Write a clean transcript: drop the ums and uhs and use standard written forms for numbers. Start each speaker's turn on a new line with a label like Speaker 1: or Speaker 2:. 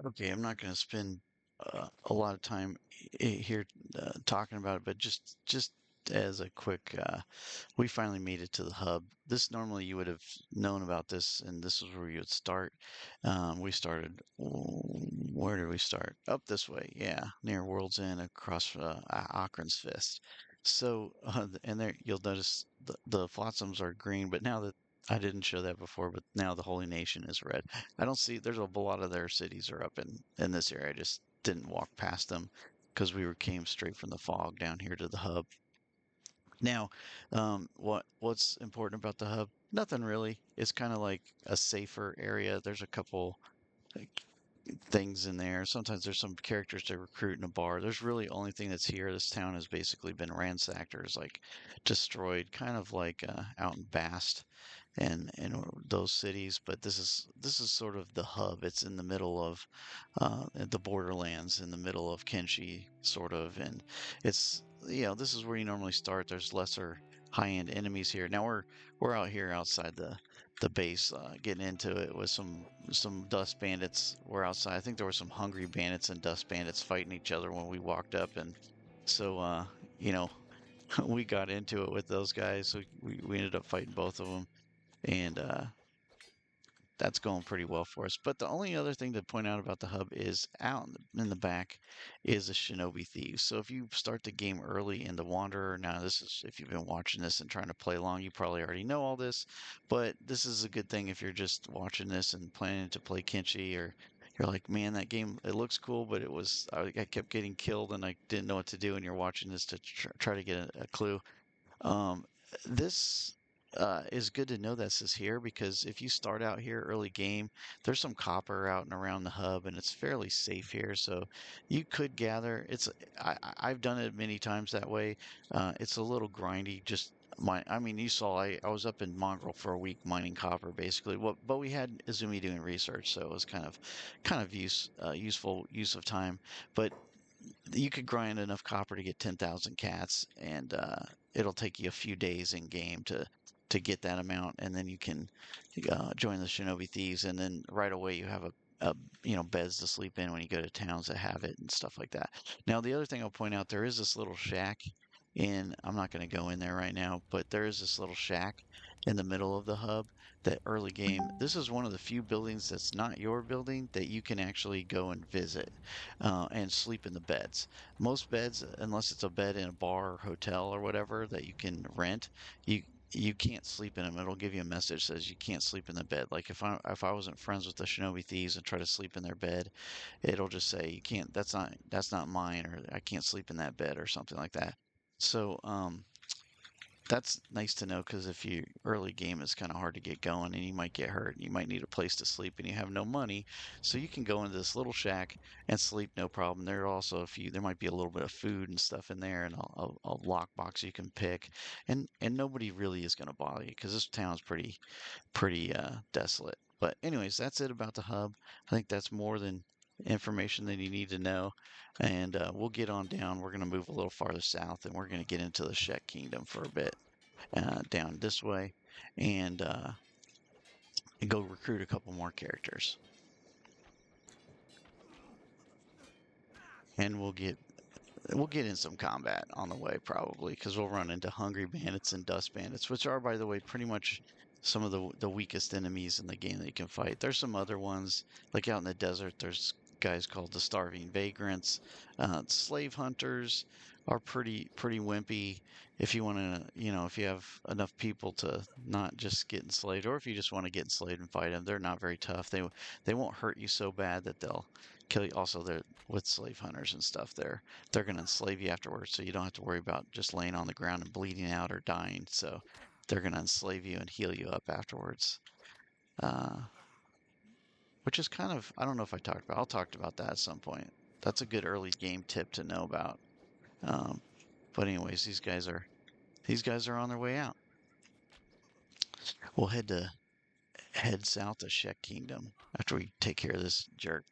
Speaker 1: Okay, I'm not going to spend a lot of time here talking about it, but just as a quick, we finally made it to the hub. This normally you would have known about this, and this is where you would start. We started. Where did we start? Up this way, yeah, near World's End, across Akron's Fist. So, and there you'll notice the flotsams are green, but now that I didn't show that before, but now the Holy Nation is red. I don't see there's a lot of their cities are up in this area. I just didn't walk past them because we were came straight from the fog down here to the hub. Now, what's important about the hub? Nothing really. It's kind of like a safer area. There's a couple like, things in there. Sometimes there's some characters to recruit in a bar. There's really only thing that's here. This town has basically been ransacked or is like destroyed, kind of like out in Bast and those cities. But this is sort of the hub. It's in the middle of the borderlands, in the middle of Kenshi, sort of, and it's this is where you normally start. There's lesser high-end enemies here. Now we're out here outside the base, getting into it with some dust bandits. We're outside. I think there were some hungry bandits and dust bandits fighting each other when we walked up, and so you know we got into it with those guys. So we ended up fighting both of them, and that's going pretty well for us. But the only other thing to point out about the hub is out in the back is a Shinobi Thieves. So if you start the game early in the Wanderer, now this is if you've been watching this and trying to play along, you probably already know all this. But this is a good thing if you're just watching this and planning to play Kenshi, or you're like, man, that game it looks cool, but I kept getting killed and I didn't know what to do. And you're watching this to try to get a clue. Um, this is good to know this is here because if you start out here early game, there's some copper out and around the hub, and it's fairly safe here. So you could gather. I've done it many times that way. It's a little grindy. I mean, you saw I was up in Mongrel for a week mining copper, basically. But we had Izumi doing research, so it was kind of useful use of time. But you could grind enough copper to get 10,000 cats, and it'll take you a few days in game to get that amount, and then you can join the Shinobi Thieves, and then right away you have a beds to sleep in when you go to towns that have it and stuff like that. Now the other thing I'll point out, there is this little shack in. I'm not going to go in there right now, but there is this little shack in the middle of the hub. That early game, this is one of the few buildings that's not your building that you can actually go and visit and sleep in the beds. Most beds, unless it's a bed in a bar or hotel or whatever that you can rent, you you can't sleep in them. It'll give you a message that says you can't sleep in the bed. Like if I wasn't friends with the Shinobi Thieves and try to sleep in their bed, it'll just say you can't. That's not mine, or I can't sleep in that bed or something like that. So that's nice to know because if you early game it's kind of hard to get going and you might get hurt and you might need a place to sleep and you have no money, so you can go into this little shack and sleep no problem. There are also there might be a little bit of food and stuff in there and a lockbox you can pick, and nobody really is going to bother you because this town's pretty desolate. But anyways, that's it about the hub. I think that's more than information that you need to know, and we'll get on down. We're going to move a little farther south, and we're going to get into the Shek Kingdom for a bit down this way, and go recruit a couple more characters, and we'll get in some combat on the way probably because we'll run into hungry bandits and dust bandits, which are, by the way, pretty much some of the weakest enemies in the game that you can fight. There's some other ones like out in the desert. There's guys called the starving vagrants. Slave hunters are pretty wimpy. If you want to, if you have enough people to not just get enslaved, or if you just want to get enslaved and fight them, they're not very tough. They won't hurt you so bad that they'll kill you. Also, they're with slave hunters and stuff. They're going to enslave you afterwards, so you don't have to worry about just laying on the ground and bleeding out or dying. So they're going to enslave you and heal you up afterwards. Uh, which is kind of, I don't know if I'll talk about that at some point. That's a good early game tip to know about. Um, but anyways, these guys are on their way out. We'll head south to Shek Kingdom after we take care of this jerk.